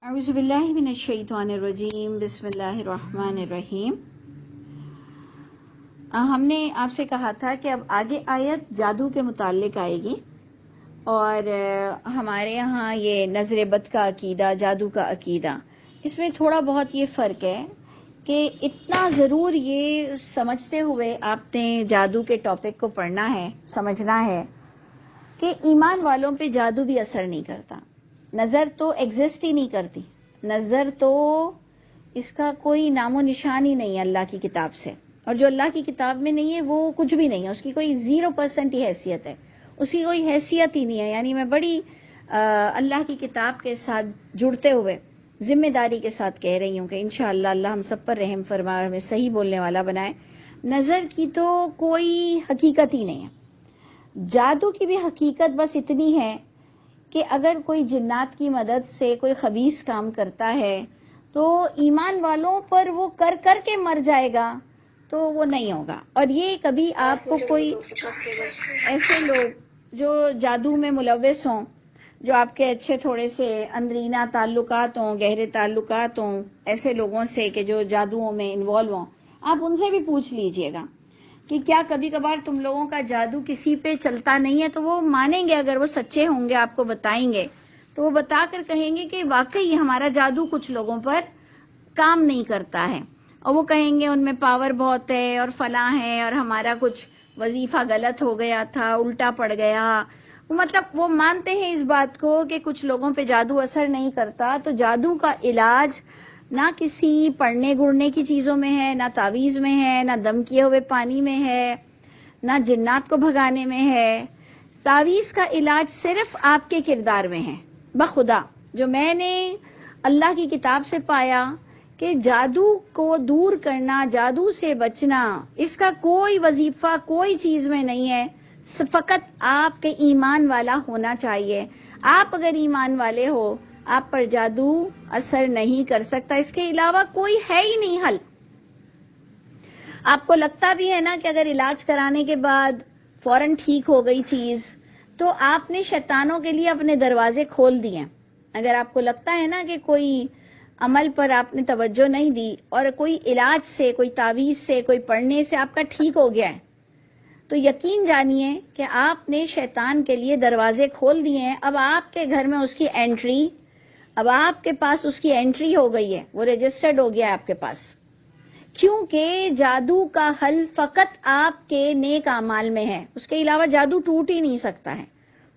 اعوذ باللہ من الشیطان الرجیم بسم اللہ الرحمن الرحیم۔ ہم نے آپ سے کہا تھا کہ اب آگے آیت جادو کے متعلق آئے گی، اور ہمارے یہاں یہ نظر بد کا عقیدہ، جادو کا عقیدہ، اس میں تھوڑا بہت یہ فرق ہے کہ اتنا ضرور یہ سمجھتے ہوئے آپ نے جادو کے ٹاپک کو پڑھنا ہے، سمجھنا ہے کہ ایمان والوں پہ جادو بھی اثر نہیں کرتا۔ نظر تو ایگزسٹ ہی نہیں کرتی، نظر تو اس کا کوئی نام و نشان ہی نہیں ہے اللہ کی کتاب سے، اور جو اللہ کی کتاب میں نہیں ہے وہ کچھ بھی نہیں ہے، اس کی کوئی 0% ہی حیثیت ہے، اس کی کوئی حیثیت ہی نہیں ہے۔ یعنی میں بڑی اللہ کی کتاب کے ساتھ جڑتے ہوئے ذمہ داری کے ساتھ کہہ رہی ہوں کہ انشاءاللہ اللہ ہم سب پر رحم فرمائے، ہمیں صحیح بولنے والا بنائے۔ نظر کی تو کوئی حقیقت ہی نہیں ہے۔ جادو کی بھی حقیقت بس اتنی ہے کہ اگر کوئی جنات کی مدد سے کوئی خبیث کام کرتا ہے تو ایمان والوں پر وہ کر کر کے مر جائے گا تو وہ نہیں ہوگا۔ اور یہ کبھی آپ کو کوئی ایسے لوگ جو جادو میں ملوث ہوں، جو آپ کے اچھے تھوڑے سے اندرینہ تعلقات ہوں، گہرے تعلقات ہوں ایسے لوگوں سے کہ جو جادوؤں میں انوالو ہوں، آپ ان سے بھی پوچھ لیجئے گا کہ کیا کبھی کبھار تم لوگوں کا جادو کسی پہ چلتا نہیں ہے، تو وہ مانیں گے، اگر وہ سچے ہوں گے آپ کو بتائیں گے تو وہ بتا کر کہیں گے کہ واقعی ہمارا جادو کچھ لوگوں پر کام نہیں کرتا ہے، اور وہ کہیں گے ان میں پاور بہت ہے اور فلاں ہے، اور ہمارا کچھ وظیفہ غلط ہو گیا تھا، الٹا پڑ گیا۔ مطلب وہ مانتے ہیں اس بات کو کہ کچھ لوگوں پہ جادو اثر نہیں کرتا۔ تو جادو کا علاج نہ کسی پڑھنے گڑنے کی چیزوں میں ہے، نہ تعویذ میں ہے، نہ دم کیے ہوئے پانی میں ہے، نہ جنات کو بھگانے میں ہے۔ تعویذ کا علاج صرف آپ کے کردار میں ہے۔ بخدا جو میں نے اللہ کی کتاب سے پایا کہ جادو کو دور کرنا، جادو سے بچنا، اس کا کوئی وظیفہ کوئی چیز میں نہیں ہے، فقط آپ کے ایمان والا ہونا چاہیے۔ آپ اگر ایمان والے ہو، آپ پر جادو اثر نہیں کر سکتا، اس کے علاوہ کوئی ہے ہی نہیں حل۔ آپ کو لگتا بھی ہے نا کہ اگر علاج کرانے کے بعد فوراً ٹھیک ہو گئی چیز تو آپ نے شیطانوں کے لیے اپنے دروازے کھول دیے۔ اگر آپ کو لگتا ہے نا کہ کوئی عمل پر آپ نے توجہ نہیں دی اور کوئی علاج سے، کوئی تعویذ سے، کوئی پڑھنے سے آپ کا ٹھیک ہو گیا ہے، تو یقین جانیے کہ آپ نے شیطان کے لیے دروازے کھول دیے ہیں۔ اب آپ کے گھر میں اس کی انٹری، اب آپ کے پاس اس کی انٹری ہو گئی ہے، وہ رجسٹرڈ ہو گیا ہے آپ کے پاس، کیونکہ جادو کا حل فقط آپ کے نیک اعمال میں ہے۔ اس کے علاوہ جادو ٹوٹ ہی نہیں سکتا ہے،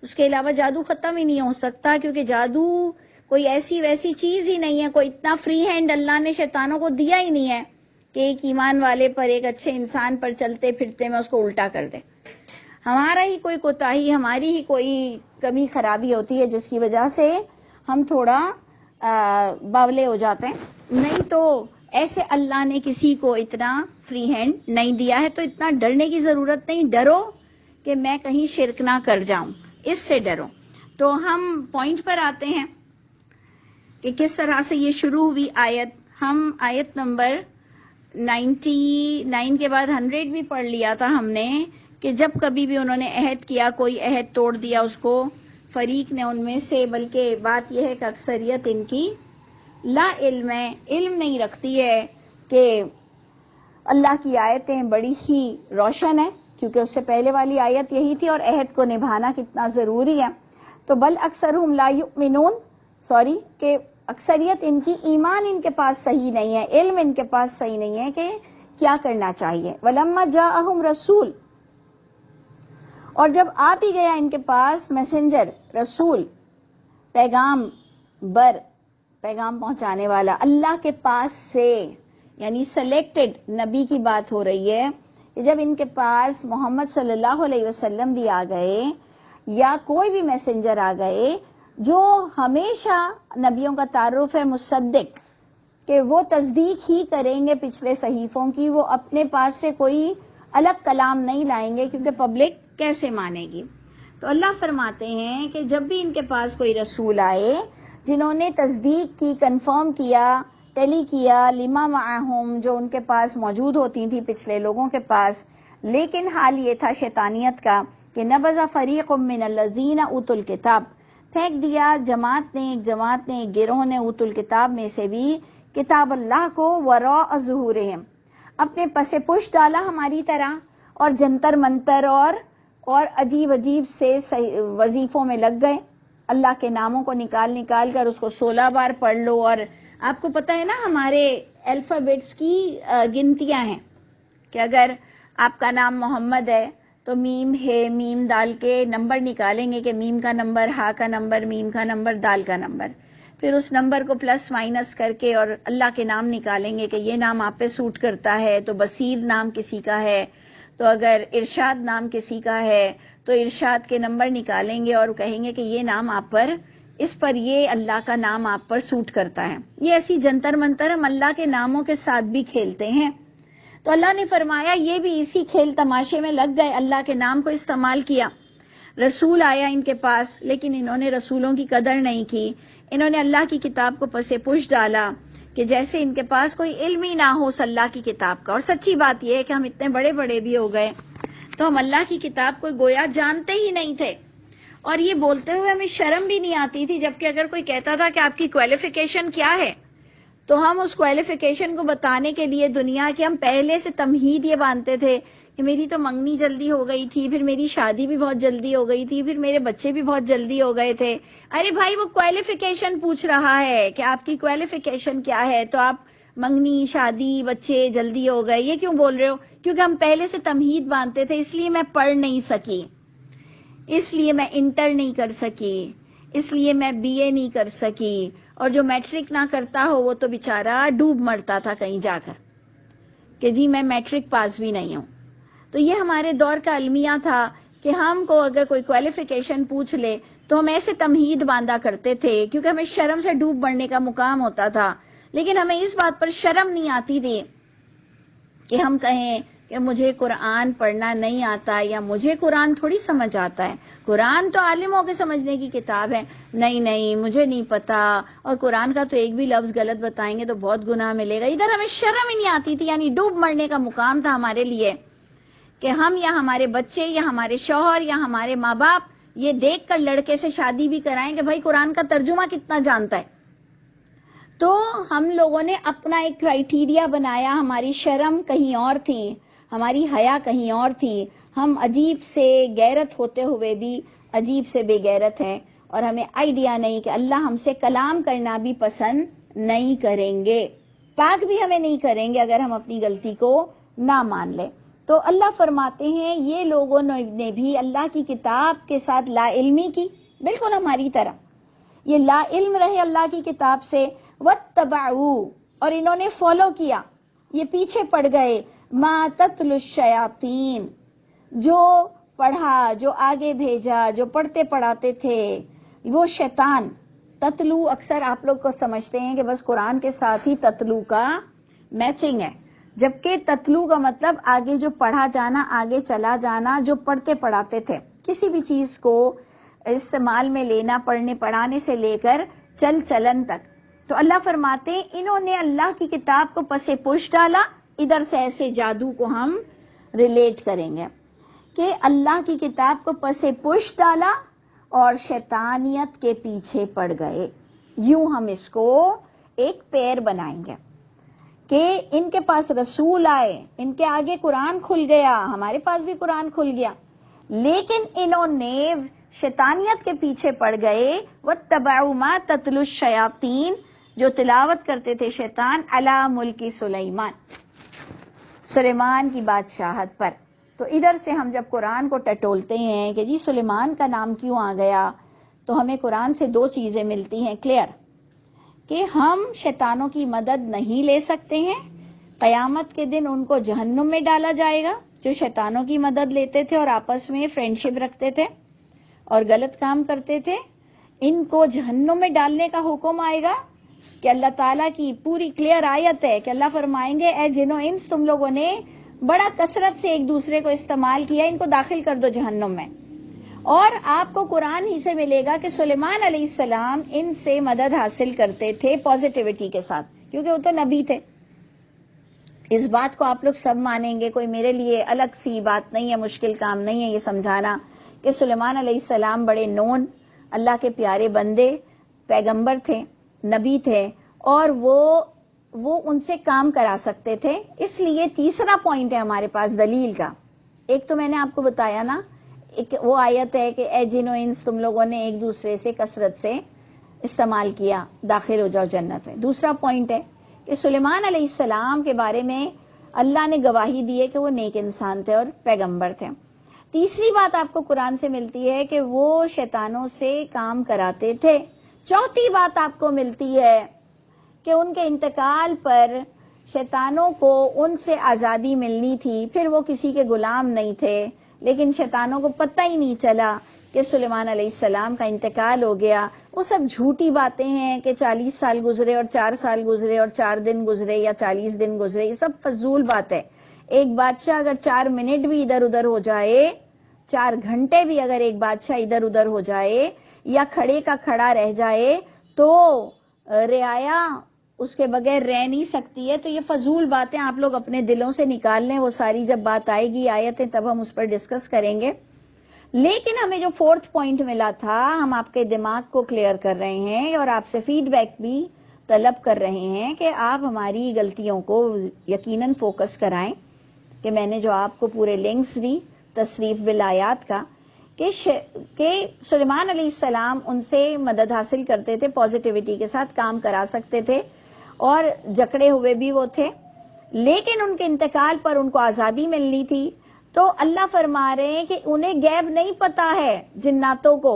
اس کے علاوہ جادو ختم ہی نہیں ہو سکتا، کیونکہ جادو کوئی ایسی ویسی چیز ہی نہیں ہے، کوئی اتنا فری ہینڈ اللہ نے شیطانوں کو دیا ہی نہیں ہے کہ ایک ایمان والے پر، ایک اچھے انسان پر چلتے پھرتے میں اس کو الٹا کر دے۔ ہمارا ہی کوئی کوتاہی، ہماری ہی کوئی کمی خرابی ہوتی ہے جس کی وجہ سے ہم تھوڑا باولے ہو جاتے ہیں، نہیں تو ایسے اللہ نے کسی کو اتنا فری ہینڈ نہیں دیا ہے۔ تو اتنا ڈرنے کی ضرورت نہیں، ڈرو کہ میں کہیں شرک نہ کر جاؤں، اس سے ڈرو۔ تو ہم پوائنٹ پر آتے ہیں کہ کس طرح سے یہ شروع ہوئی آیت۔ ہم آیت نمبر 99 کے بعد 100 بھی پڑھ لیا تھا ہم نے، کہ جب کبھی بھی انہوں نے عہد کیا، کوئی عہد توڑ دیا اس کو فریق نے ان میں سے، بلکہ بات یہ ہے کہ اکثریت ان کی لا علم ہے، علم نہیں رکھتی ہے کہ اللہ کی آیتیں بڑی ہی روشن ہیں، کیونکہ اس سے پہلے والی آیت یہی تھی، اور عہد کو نبھانا کتنا ضروری ہے۔ تو بل اکثرہم لا یؤمنون، کہ اکثریت ان کی ایمان ان کے پاس صحیح نہیں ہے، علم ان کے پاس صحیح نہیں ہے کہ کیا کرنا چاہیے۔ وَلَمَّا جَاءَهُمْ رَسُولٌ، اور جب آ بھی گیا ان کے پاس میسنجر، رسول، پیغام پہنچانے والا اللہ کے پاس سے، یعنی سلیکٹڈ نبی کی بات ہو رہی ہے کہ جب ان کے پاس محمد صلی اللہ علیہ وسلم بھی آ گئے یا کوئی بھی میسنجر آ گئے، جو ہمیشہ نبیوں کا تعارف ہے مصدق، کہ وہ تصدیق ہی کریں گے پچھلے صحیفوں کی، وہ اپنے پاس سے کوئی الگ کلام نہیں لائیں گے، کیونکہ پبلک کیسے مانے گی۔ تو اللہ فرماتے ہیں کہ جب بھی ان کے پاس کوئی رسول آئے جنہوں نے تصدیق کی، کنفرم کیا، ٹیلی کیا لما معہم، جو ان کے پاس موجود ہوتی تھی پچھلے لوگوں کے پاس، لیکن حال یہ تھا شیطانیت کا کہ نبذ فریق من الذین اوتوا الکتاب، پھینک دیا ایک جماعت نے ایک گروہ نے اوت الکتاب میں سے بھی کتاب اللہ کو وراء ظہورہم، اپنے پس پشت ڈالا ہماری طرح، اور جنتر منتر اور عجیب سے وظیفوں میں لگ گئے، اللہ کے ناموں کو نکال کر اس کو 16 بار پڑھ لو۔ اور آپ کو پتہ ہے نا ہمارے الفابیٹس کی گنتیاں ہیں کہ اگر آپ کا نام محمد ہے تو میم ہے، میم دال کے نمبر نکالیں گے کہ میم کا نمبر، ہا کا نمبر، میم کا نمبر، دال کا نمبر، پھر اس نمبر کو پلس مائنس کر کے اور اللہ کے نام نکالیں گے کہ یہ نام آپ پہ سوٹ کرتا ہے، تو بصیر نام کسی کا ہے، تو اگر ارشاد نام کسی کا ہے تو ارشاد کے نمبر نکالیں گے اور کہیں گے کہ یہ نام آپ پر، اس پر یہ اللہ کا نام آپ پر سوٹ کرتا ہے۔ یہ ایسی جنتر منتر ہم اللہ کے ناموں کے ساتھ بھی کھیلتے ہیں۔ تو اللہ نے فرمایا یہ بھی اسی کھیل تماشے میں لگ گئے، اللہ کے نام کو استعمال کیا۔ رسول آیا ان کے پاس، لیکن انہوں نے رسولوں کی قدر نہیں کی، انہوں نے اللہ کی کتاب کو پس پش ڈالا کہ جیسے ان کے پاس کوئی علم ہی نہ ہو اس اللہ کی کتاب کا۔ اور سچی بات یہ ہے کہ ہم اتنے بڑے بڑے بھی ہو گئے تو ہم اللہ کی کتاب کو گویا جانتے ہی نہیں تھے، اور یہ بولتے ہوئے ہمیں شرم بھی نہیں آتی تھی، جبکہ اگر کوئی کہتا تھا کہ آپ کی کوالیفیکیشن کیا ہے تو ہم اس کوالیفیکیشن کو بتانے کے لیے دنیا کے ہم پہلے سے تمہید یہ باندھتے تھے کہ میری تو منگنی جلدی ہو گئی تھی، پھر میری شادی بھی بہت جلدی ہو گئی تھی، پھر میرے بچے بھی بہت جلدی ہو گئے تھے۔ ارے بھائی وہ کوالیفیکیشن پوچھ رہا ہے کہ آپ کی کوالیفیکیشن کیا ہے، تو آپ منگنی، شادی، بچے جلدی ہو گئے یہ کیوں بول رہے ہو؟ کیونکہ ہم پہلے سے تمہید باندھتے تھے، اس لیے میں پڑھ نہیں سکی، اس لیے میں انٹر نہیں کر سکی، اس لیے میں بی اے نہیں کر سکی، اور جو میٹرک نہ کرتا ہو وہ تو بیچارہ ڈوب مرتا تھا کہیں جا کر کہ جی میں میٹرک پاس بھی نہیں ہوں۔ تو یہ ہمارے دور کا المیہ تھا کہ ہم کو اگر کوئی کوالیفیکیشن پوچھ لے تو ہم ایسے تمہید باندھا کرتے تھے کیونکہ ہمیں شرم سے ڈوب مرنے کا مقام ہوتا تھا، لیکن ہمیں اس بات پر شرم نہیں آتی تھی کہ ہم کہیں کہ مجھے قرآن پڑھنا نہیں آتا یا مجھے قرآن تھوڑی سمجھ آتا ہے، قرآن تو عالموں کے سمجھنے کی کتاب ہے، نہیں مجھے نہیں پتا، اور قرآن کا تو ایک بھی لفظ غلط بتائیں گے تو بہت گناہ ملے گا۔ ادھر ہمیں شرم ہی نہیں آتی تھی، یعنی ڈوب مرنے کا مقام تھا ہمارے لیے کہ ہم یا ہمارے بچے یا ہمارے شوہر یا ہمارے ماں باپ یہ دیکھ کر لڑکے سے شادی بھی کرائیں کہ بھائی قرآن کا ترجمہ کتنا جانتا ہے۔ تو ہم لوگوں نے اپنا ایک کرائیٹیریا بنایا، ہماری شرم کہیں اور تھی، ہماری حیا کہیں اور تھی، ہم عجیب سے غیرت ہوتے ہوئے بھی عجیب سے بے غیرت ہیں، اور ہمیں آئیڈیا نہیں کہ اللہ ہم سے کلام کرنا بھی پسند نہیں کریں گے، پاک بھی ہمیں نہیں کریں گے اگر ہم اپنی غلطی کو نہ مان لیں۔ تو اللہ فرماتے ہیں یہ لوگوں نے بھی اللہ کی کتاب کے ساتھ لا علمی کی، بالکل ہماری طرح یہ لا علم رہے اللہ کی کتاب سے، واتبعوا، اور انہوں نے فالو کیا، یہ پیچھے پڑ گئے، ما تتلو الشیاطین، جو پڑھا، جو آگے بھیجا، جو پڑھتے پڑھاتے تھے وہ شیطان۔ تتلو اکثر آپ لوگ کو سمجھتے ہیں کہ بس قرآن کے ساتھ ہی تتلو کا میچنگ ہے، جبکہ تتلو کا مطلب آگے جو پڑھا جانا، آگے چلا جانا، جو پڑھتے پڑھاتے تھے، کسی بھی چیز کو استعمال میں لینا، پڑھنے پڑھانے سے لے کر چل چلن تک۔ تو اللہ فرماتے ہیں انہوں نے اللہ کی کتاب کو پس پش ڈالا، ادھر سے ایسے جادو کو ہم ریلیٹ کریں گے کہ اللہ کی کتاب کو پس پش ڈالا اور شیطانیت کے پیچھے پڑ گئے، یوں ہم اس کو ایک پیر بنائیں گے کہ ان کے پاس رسول آئے، ان کے آگے قرآن کھل گیا، ہمارے پاس بھی قرآن کھل گیا، لیکن انہوں نے شیطانیت کے پیچھے پڑ گئے، واتبعوا ما تتلو الشیاطین، جو تلاوت کرتے تھے شیطان، علی ملک سلیمان کی بادشاہت پر۔ تو ادھر سے ہم جب قرآن کو ٹٹولتے ہیں کہ جی سلیمان کا نام کیوں آ گیا، تو ہمیں قرآن سے دو چیزیں ملتی ہیں کلیئر، کہ ہم شیطانوں کی مدد نہیں لے سکتے ہیں، قیامت کے دن ان کو جہنم میں ڈالا جائے گا جو شیطانوں کی مدد لیتے تھے اور آپس میں فرینڈشپ رکھتے تھے اور غلط کام کرتے تھے، ان کو جہنم میں ڈالنے کا حکم آئے گا کہ اللہ تعالیٰ کی پوری کلیئر آیت ہے کہ اللہ فرمائیں گے اے جن و انس تم لوگوں نے بڑا کثرت سے ایک دوسرے کو استعمال کیا، ان کو داخل کر دو جہنم میں۔ اور آپ کو قرآن ہی سے ملے گا کہ سلیمان علیہ السلام ان سے مدد حاصل کرتے تھے پازیٹیوٹی کے ساتھ، کیونکہ وہ تو نبی تھے۔ اس بات کو آپ لوگ سب مانیں گے، کوئی میرے لیے الگ سی بات نہیں ہے، مشکل کام نہیں ہے یہ سمجھانا کہ سلیمان علیہ السلام بڑے نون اللہ کے پیارے بندے پیغمبر تھے، نبی تھے، اور وہ ان سے کام کرا سکتے تھے. اس لیے تیسرا پوائنٹ ہے ہمارے پاس دلیل کا. ایک تو میں نے آپ کو بتایا نا، ایک وہ آیت ہے کہ اے جن و انس تم لوگوں نے ایک دوسرے سے کثرت سے استعمال کیا، داخل ہو جاؤ جنت میں. دوسرا پوائنٹ ہے کہ سلیمان علیہ السلام کے بارے میں اللہ نے گواہی دی ہے کہ وہ نیک انسان تھے اور پیغمبر تھے. تیسری بات آپ کو قرآن سے ملتی ہے کہ وہ شیطانوں سے کام کراتے تھے. چوتھی بات آپ کو ملتی ہے کہ ان کے انتقال پر شیطانوں کو ان سے آزادی ملنی تھی، پھر وہ کسی کے غلام نہیں تھے، لیکن شیطانوں کو پتہ ہی نہیں چلا کہ سلیمان علیہ السلام کا انتقال ہو گیا. وہ سب جھوٹی باتیں ہیں کہ 40 سال گزرے اور 4 سال گزرے اور 4 دن گزرے یا 40 دن گزرے، یہ سب فضول بات ہے. ایک بادشاہ اگر 4 منٹ بھی ادھر ادھر ہو جائے، 4 گھنٹے بھی اگر ایک بادشاہ ادھر ادھر ہو جائے یا کھڑے کا کھڑا رہ جائے تو رعایا اس کے بغیر رہ نہیں سکتی ہے. تو یہ فضول باتیں آپ لوگ اپنے دلوں سے نکال لیں، وہ ساری جب بات آئے گی آیتیں تب ہم اس پر ڈسکس کریں گے. لیکن ہمیں جو 4تھ پوائنٹ ملا تھا، ہم آپ کے دماغ کو کلیئر کر رہے ہیں اور آپ سے فیڈ بیک بھی طلب کر رہے ہیں کہ آپ ہماری غلطیوں کو یقیناً فوکس کرائیں. کہ میں نے جو آپ کو پورے لنکس دی تصریف بالآیات کا کہ سلیمان علیہ السلام ان سے مدد حاصل کرتے تھے، پازیٹیوٹی کے ساتھ کام کرا سکتے تھے اور جکڑے ہوئے بھی وہ تھے، لیکن ان کے انتقال پر ان کو آزادی ملنی تھی. تو اللہ فرما رہے ہیں کہ انہیں غیب نہیں پتا ہے جناتوں کو،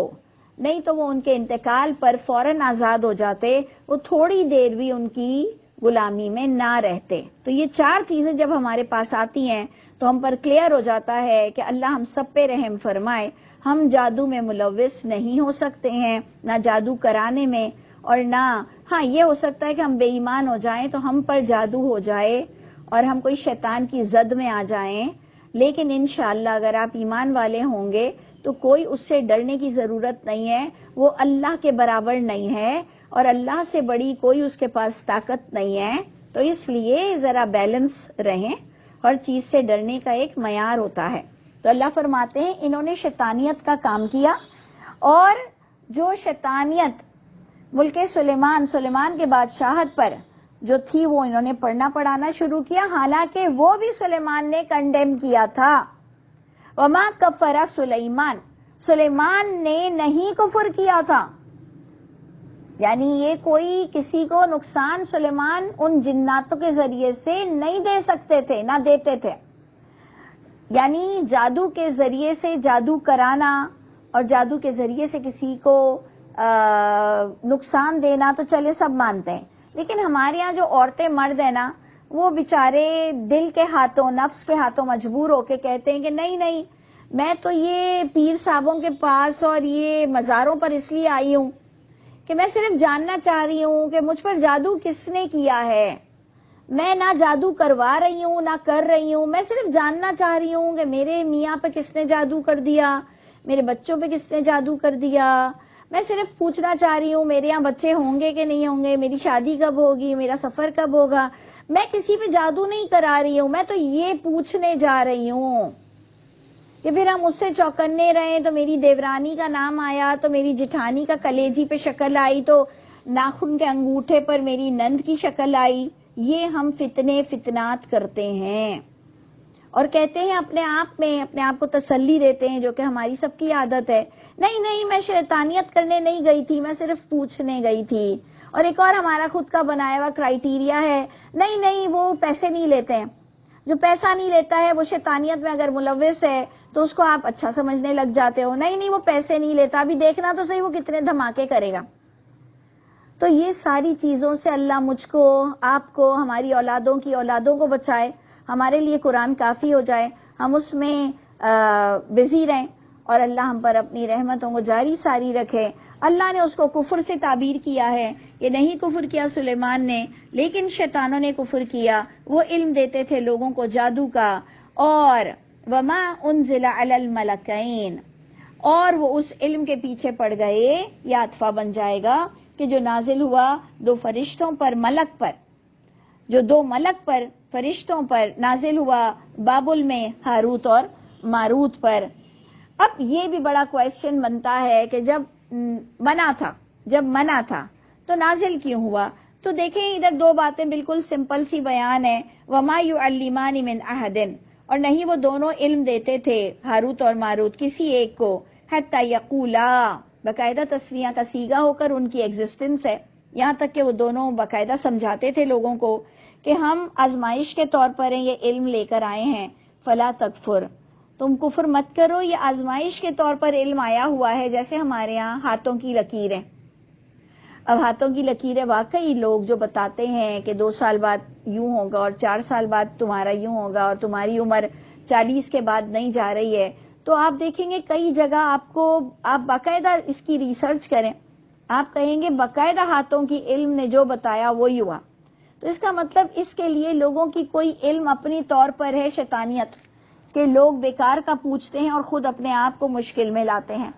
نہیں تو وہ ان کے انتقال پر فوراً آزاد ہو جاتے، وہ تھوڑی دیر بھی ان کی غلامی میں نہ رہتے. تو یہ 4 چیزیں جب ہمارے پاس آتی ہیں تو ہم پر کلیئر ہو جاتا ہے کہ اللہ ہم سب پہ رحم فرمائے. ہم جادو میں ملوث نہیں ہو سکتے ہیں، نہ جادو کرانے میں، اور نہ ہاں یہ ہو سکتا ہے کہ ہم بے ایمان ہو جائیں تو ہم پر جادو ہو جائے اور ہم کوئی شیطان کی زد میں آ جائیں. لیکن انشاءاللہ اگر آپ ایمان والے ہوں گے تو کوئی اس سے ڈرنے کی ضرورت نہیں ہے. وہ اللہ کے برابر نہیں ہے اور اللہ سے بڑی کوئی اس کے پاس طاقت نہیں ہے. تو اس لیے ذرا بیلنس رہیں، ہر چیز سے ڈرنے کا ایک معیار ہوتا ہے. تو اللہ فرماتے ہیں انہوں نے شیطانیت کا کام کیا، اور جو شیطانیت ملک سلیمان کے بادشاہت پر جو تھی وہ انہوں نے پڑھنا پڑھانا شروع کیا، حالانکہ وہ بھی سلیمان نے کنڈیم کیا تھا. وما کفر سلیمان نے نہیں کفر کیا تھا. یعنی یہ کوئی کسی کو نقصان سلیمان ان جناتوں کے ذریعے سے نہیں دے سکتے تھے، نہ دیتے تھے. یعنی جادو کے ذریعے سے جادو کرانا اور جادو کے ذریعے سے کسی کو نقصان دینا تو چلے سب مانتے ہیں، لیکن ہمارے ہاں جو عورتیں مرد ہیں نا، وہ بیچارے دل کے ہاتھوں نفس کے ہاتھوں مجبور ہو کے کہتے ہیں کہ نہیں نہیں، میں تو یہ پیر صاحبوں کے پاس اور یہ مزاروں پر اس لیے آئی ہوں کہ میں صرف جاننا چاہ رہی ہوں کہ مجھ پر جادو کس نے کیا ہے. میں نہ جادو کروا رہی ہوں نہ کر رہی ہوں، میں صرف جاننا چاہ رہی ہوں کہ میرے میاں پہ کس نے جادو کر دیا، میرے بچوں پہ کس نے جادو کر دیا. میں صرف پوچھنا چاہ رہی ہوں میرے یہاں بچے ہوں گے کہ نہیں ہوں گے، میری شادی کب ہوگی، میرا سفر کب ہوگا. میں کسی پہ جادو نہیں کرا رہی ہوں، میں تو یہ پوچھنے جا رہی ہوں کہ پھر ہم اس سے چوکنے رہے تو میری دیورانی کا نام آیا تو میری جٹھانی کا کلیجی پہ شکل آئی تو ناخن کے انگوٹھے پر میری نند کی شکل آئی. یہ ہم فتنات کرتے ہیں اور کہتے ہیں اپنے آپ کو تسلی دیتے ہیں، جو کہ ہماری سب کی عادت ہے. نہیں نہیں، میں شیطانیت کرنے نہیں گئی تھی، میں صرف پوچھنے گئی تھی. اور ایک اور ہمارا خود کا بنایا ہوا کرائیٹیریا ہے، نہیں نہیں وہ پیسے نہیں لیتے ہیں. جو پیسہ نہیں لیتا ہے وہ شیطانیت میں اگر ملوث ہے تو اس کو آپ اچھا سمجھنے لگ جاتے ہو. نہیں نہیں وہ پیسے نہیں لیتا، ابھی دیکھنا تو صحیح وہ کتنے دھماکے کرے گا. تو یہ ساری چیزوں سے اللہ مجھ کو، آپ کو، ہماری اولادوں کی اولادوں کو بچائے. ہمارے لیے قرآن کافی ہو جائے، ہم اس میں بزی رہیں اور اللہ ہم پر اپنی رحمتوں کو جاری ساری رکھے. اللہ نے اس کو کفر سے تعبیر کیا ہے کہ نہیں کفر کیا سلیمان نے، لیکن شیطانوں نے کفر کیا. وہ علم دیتے تھے لوگوں کو جادو کا، اور وما انزل علی الملکین، اور وہ اس علم کے پیچھے پڑ گئے. یہ عطفہ بن جائے گا کہ جو نازل ہوا 2 فرشتوں پر، ملک پر، جو 2 ملک پر فرشتوں پر نازل ہوا بابل میں، ہاروت اور ماروت پر. اب یہ بھی بڑا کویسچن بنتا ہے کہ جب منع تھا، جب منع تھا تو نازل کیوں ہوا؟ تو دیکھیں ادھر دو باتیں بالکل سمپل سی بیان ہے، وما يعلمان من احد، اور نہیں وہ دونوں علم دیتے تھے ہاروت اور ماروت کسی ایک کو، حتی یقولا، باقاعدہ تسنیہ کا صیغہ ہو کر ان کی ایگزسٹنس ہے، یہاں تک کہ وہ دونوں باقاعدہ سمجھاتے تھے لوگوں کو کہ ہم آزمائش کے طور پر ہیں، یہ علم لے کر آئے ہیں، فلا تکفر، تم کفر مت کرو، یہ آزمائش کے طور پر علم آیا ہوا ہے، جیسے ہمارے ہاں ہاتھوں کی لکیریں۔ اب ہاتھوں کی لکیریں واقعی لوگ جو بتاتے ہیں کہ 2 سال بعد یوں ہوگا اور 4 سال بعد تمہارا یوں ہوگا اور تمہاری عمر 40 کے بعد نہیں جا رہی ہے، تو آپ دیکھیں گے کئی جگہ آپ باقاعدہ اس کی ریسرچ کریں، آپ کہیں گے باقاعدہ ہاتھوں کی علم نے جو بتایا وہی ہوا۔ تو اس کا مطلب اس کے لیے لوگوں کی کوئی علم اپنی طور پر ہے شیطانیت، کہ لوگ بیکار کا پوچھتے ہیں اور خود اپنے آپ کو مشکل میں لاتے ہیں۔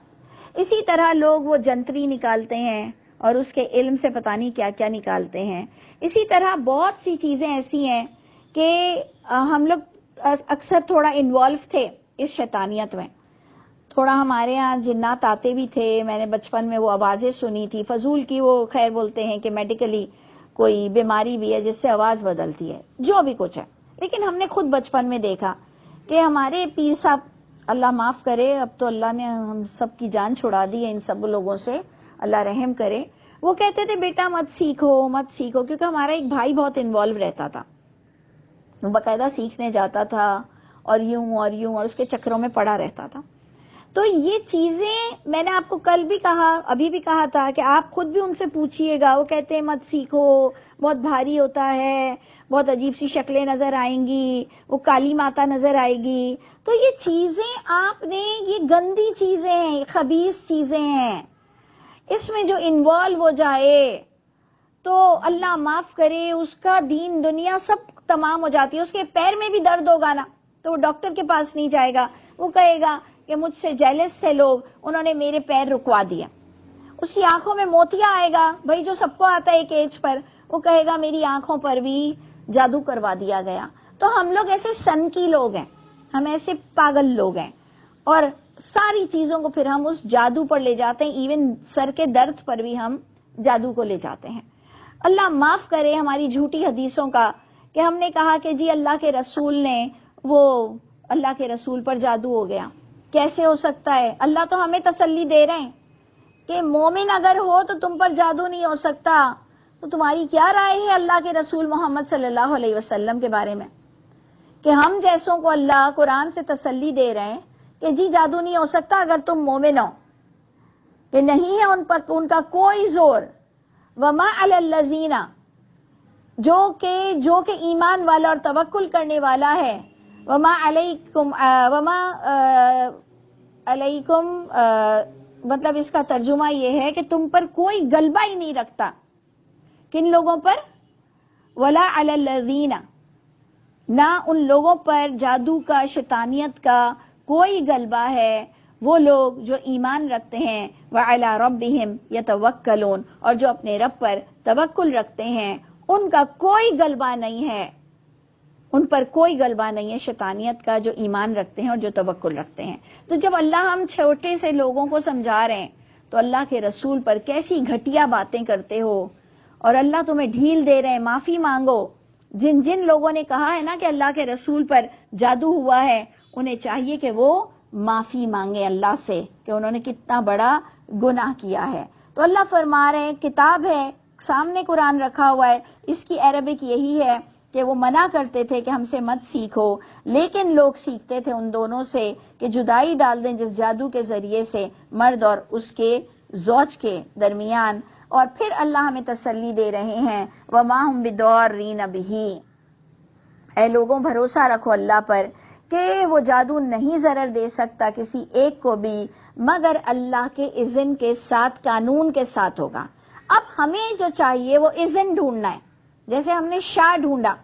اسی طرح لوگ وہ جنتری نکالتے ہیں اور اس کے علم سے پتہ نہیں کیا کیا نکالتے ہیں۔ اسی طرح بہت سی چیزیں ایسی ہیں کہ ہم لوگ اکثر تھوڑا انوالو تھے اس شیطانیت میں، تھوڑا ہمارے ہاں جنات آتے بھی تھے، میں نے بچپن میں وہ آوازیں سنی تھی فضول کی، وہ خیر بولتے ہیں کہ میڈیکلی کوئی بیماری بھی ہے جس سے آواز بدلتی ہے، جو بھی کچھ ہے، لیکن ہم نے خود بچپن میں دیکھا کہ ہمارے پیر صاحب، اللہ معاف کرے، اب تو اللہ نے ہم سب کی جان چھڑا دی ہے ان سب لوگوں سے، اللہ رحم کرے، وہ کہتے تھے بیٹا مت سیکھو مت سیکھو، کیونکہ ہمارا ایک بھائی بہت انوالو رہتا تھا، وہ باقاعدہ سیکھنے جاتا تھا اور یوں اور اس کے چکروں میں پڑا رہتا تھا۔ تو یہ چیزیں میں نے آپ کو کل بھی کہا، ابھی بھی کہا تھا کہ آپ خود بھی ان سے پوچھئے گا، وہ کہتے ہیں مت سیکھو، بہت بھاری ہوتا ہے، بہت عجیب سی شکلیں نظر آئیں گی، وہ کالی ماتا نظر آئے گی۔ تو یہ چیزیں آپ نے، یہ گندی چیزیں ہیں، خبیث چیزیں ہیں، اس میں جو انوالو ہو جائے تو اللہ معاف کرے اس کا دین دنیا سب تمام ہو جاتی ہے۔ اس کے پیر میں بھی درد ہوگا نا تو وہ ڈاکٹر کے پاس نہیں جائے گا، وہ کہے گا کہ مجھ سے جیلس تھے لوگ، انہوں نے میرے پیر رکوا دیا۔ اس کی آنکھوں میں موتیا آئے گا، بھائی جو سب کو آتا ہے ایک ایج پر، وہ کہے گا میری آنکھوں پر بھی جادو کروا دیا گیا۔ تو ہم لوگ ایسے سن کی لوگ ہیں، ہم ایسے پاگل لوگ ہیں، اور ساری چیزوں کو پھر ہم اس جادو پر لے جاتے ہیں، ایون سر کے درد پر بھی ہم جادو کو لے جاتے ہیں۔ اللہ معاف کرے ہماری جھوٹی حدیثوں کا کہ ہم نے کہا کہ جی اللہ کے رسول نے، وہ اللہ کے رسول پر جادو ہو گیا، کیسے ہو سکتا ہے؟ اللہ تو ہمیں تسلی دے رہے ہیں کہ مومن اگر ہو تو تم پر جادو نہیں ہو سکتا۔ تو تمہاری کیا رائے ہے اللہ کے رسول محمد صلی اللہ علیہ وسلم کے بارے میں کہ ہم جیسوں کو اللہ قرآن سے تسلی دے رہے ہیں کہ جی جادو نہیں ہو سکتا اگر تم مومن ہو، کہ نہیں ہے ان پر ان کا کوئی زور۔ وما علی الذین، جو کہ ایمان والا اور توکل کرنے والا ہے، وما علیکم، مطلب اس کا ترجمہ یہ ہے کہ تم پر کوئی غلبہ ہی نہیں رکھتا، کن لوگوں پر؟ ولا علی الذین، نہ ان لوگوں پر جادو کا، شیطانیت کا کوئی غلبہ ہے، وہ لوگ جو ایمان رکھتے ہیں، وعلی ربہم یتوکلون، اور جو اپنے رب پر توکل رکھتے ہیں، ان کا کوئی غلبہ نہیں ہے، ان پر کوئی غلبہ نہیں ہے شیطانیت کا، جو ایمان رکھتے ہیں اور جو توکل رکھتے ہیں۔ تو جب اللہ ہم چھوٹے سے لوگوں کو سمجھا رہے ہیں تو اللہ کے رسول پر کیسی گھٹیا باتیں کرتے ہو، اور اللہ تمہیں ڈھیل دے رہے ہیں، معافی مانگو۔ جن لوگوں نے کہا ہے نا کہ اللہ کے رسول پر جادو ہوا ہے، انہیں چاہیے کہ وہ معافی مانگے اللہ سے کہ انہوں نے کتنا بڑا گناہ کیا ہے۔ تو اللہ فرما رہے ہیں کتاب ہے سامنے، قرآن رکھا ہوا ہے، اس کی عربک یہی ہے کہ وہ منع کرتے تھے کہ ہم سے مت سیکھو، لیکن لوگ سیکھتے تھے ان دونوں سے کہ جدائی ڈال دیں جس جادو کے ذریعے سے مرد اور اس کے زوج کے درمیان۔ اور پھر اللہ ہمیں تسلی دے رہے ہیں وما ہم بضارین بہ، اے لوگوں بھروسہ رکھو اللہ پر کہ وہ جادو نہیں ضرر دے سکتا کسی ایک کو بھی مگر اللہ کے اذن کے ساتھ، قانون کے ساتھ ہوگا۔ اب ہمیں جو چاہیے وہ اذن ڈھونڈنا ہے، جیسے ہم نے شاہ ڈھونڈا،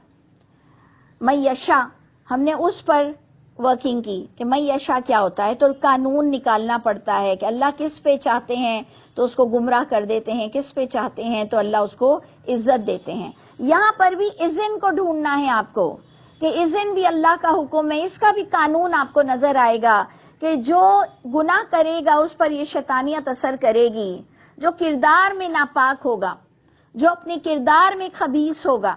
میشا، ہم نے اس پر ورکنگ کی کہ میشا کیا ہوتا ہے، تو قانون نکالنا پڑتا ہے کہ اللہ کس پہ چاہتے ہیں تو اس کو گمراہ کر دیتے ہیں، کس پہ چاہتے ہیں تو اللہ اس کو عزت دیتے ہیں۔ یہاں پر بھی اذن کو ڈھونڈنا ہے آپ کو کہ اذن بھی اللہ کا حکم ہے، اس کا بھی قانون آپ کو نظر آئے گا کہ جو گناہ کرے گا اس پر یہ شیطانیت اثر کرے گی، جو کردار میں ناپاک ہوگا، جو اپنے کردار میں خبیث ہوگا،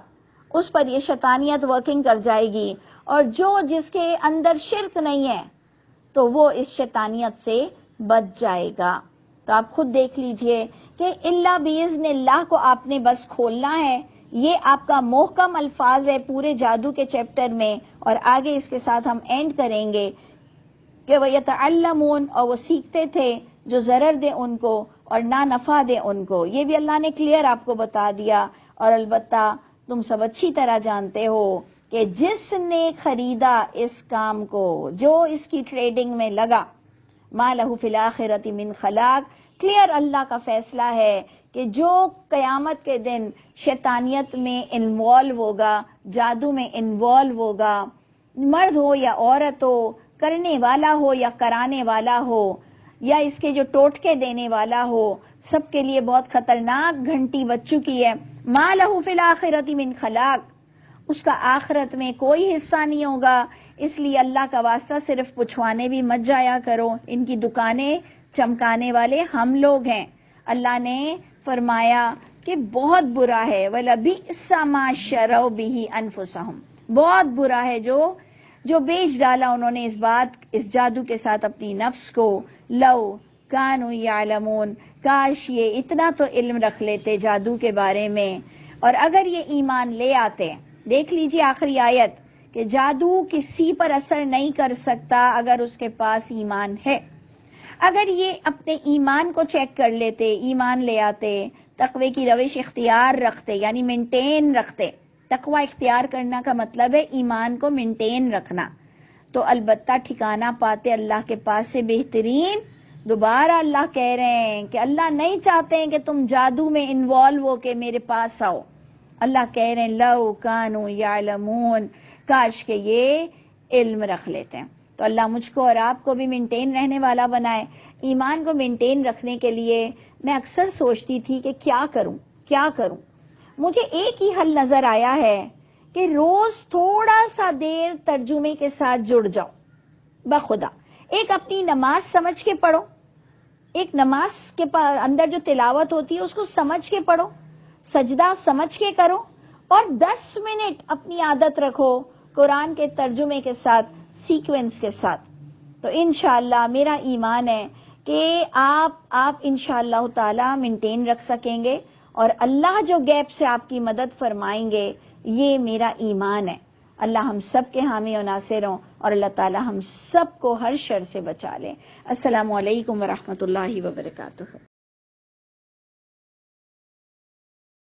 اس پر یہ شیطانیت ورکنگ کر جائے گی، اور جس کے اندر شرک نہیں ہے تو وہ اس شیطانیت سے بچ جائے گا۔ تو آپ خود دیکھ لیجئے کہ الا باذن اللہ کو آپ نے بس کھولنا ہے۔ یہ آپ کا محکم الفاظ ہے پورے جادو کے چیپٹر میں، اور آگے اس کے ساتھ ہم اینڈ کریں گے کہ وَيَتَعَلَّمُونَ، اور وہ سیکھتے تھے جو ضرر دے ان کو اور نہ نفع دے ان کو۔ یہ بھی اللہ نے کلیئر آپ کو بتا دیا، اور البتہ تم سب اچھی طرح جانتے ہو کہ جس نے خریدا اس کام کو، جو اس کی ٹریڈنگ میں لگا، مَا لَهُ فِي الْآخِرَةِ مِنْ خَلَاقٍ، کلیئر اللہ کا فیصلہ ہے کہ جو قیامت کے دن شیطانیت میں انوالو ہوگا، جادو میں انوالو ہوگا، مرد ہو یا عورت ہو، کرنے والا ہو یا کرانے والا ہو، یا اس کے جو ٹوٹکے دینے والا ہو، سب کے لیے بہت خطرناک گھنٹی بج چکی ہے۔ مَا لَهُ فِي الْآخِرَةِ مِنْ خَلَاقٍ، اس کا آخرت میں کوئی حصہ نہیں ہوگا۔ اس لیے اللہ کا واسطہ صرف پچھوانے بھی مت جایا کرو، ان کی دکانیں چمکانے والے ہم لوگ ہیں۔ اللہ نے فرمایا کہ بہت برا ہے، وَلَبِئْسَ مَا شَرَوْا بِهِ أَنفُسَهُمْ، بہت برا ہے جو بیچ ڈالا انہوں نے اس جادو کے ساتھ اپنی نفس کو۔ لو کانوا یعلمون، کاش یہ اتنا تو علم رکھ لیتے جادو کے بارے میں، اور اگر یہ ایمان لے آتے۔ دیکھ لیجیے آخری آیت کہ جادو کسی پر اثر نہیں کر سکتا اگر اس کے پاس ایمان ہے۔ اگر یہ اپنے ایمان کو چیک کر لیتے، ایمان لے آتے، تقوی کی روش اختیار رکھتے، یعنی مینٹین رکھتے۔ تقوی اختیار کرنا کا مطلب ہے ایمان کو مینٹین رکھنا، تو البتہ ٹھکانہ پاتے اللہ کے پاس سے بہترین۔ دوبارہ اللہ کہہ رہے ہیں کہ اللہ نہیں چاہتے ہیں کہ تم جادو میں انوالو ہو کے میرے پاس آؤ۔ اللہ کہہ رہے ہیں لو کانوا یعلمون، کاش کہ یہ علم رکھ لیتے ہیں۔ تو اللہ مجھ کو اور آپ کو بھی مینٹین رہنے والا بنائے۔ ایمان کو مینٹین رکھنے کے لیے میں اکثر سوچتی تھی کہ کیا کروں۔ مجھے ایک ہی حل نظر آیا ہے کہ روز تھوڑا سا دیر ترجمے کے ساتھ جڑ جاؤ بخدا۔ ایک اپنی نماز سمجھ کے پڑھو، ایک نماز کے اندر جو تلاوت ہوتی ہے اس کو سمجھ کے پڑھو، سجدہ سمجھ کے کرو، اور 10 منٹ اپنی عادت رکھو قرآن کے ترجمے کے ساتھ، سیکوینس کے ساتھ۔ تو انشاءاللہ میرا ایمان ہے کہ آپ انشاءاللہ تعالی مینٹین رکھ سکیں گے، اور اللہ جو گیپ سے آپ کی مدد فرمائیں گے، یہ میرا ایمان ہے۔ اللہ ہم سب کے حامی و ناصر ہوں، اور اللہ تعالی ہم سب کو ہر شر سے بچا لے۔ السلام علیکم ورحمۃ اللہ وبرکاتہ۔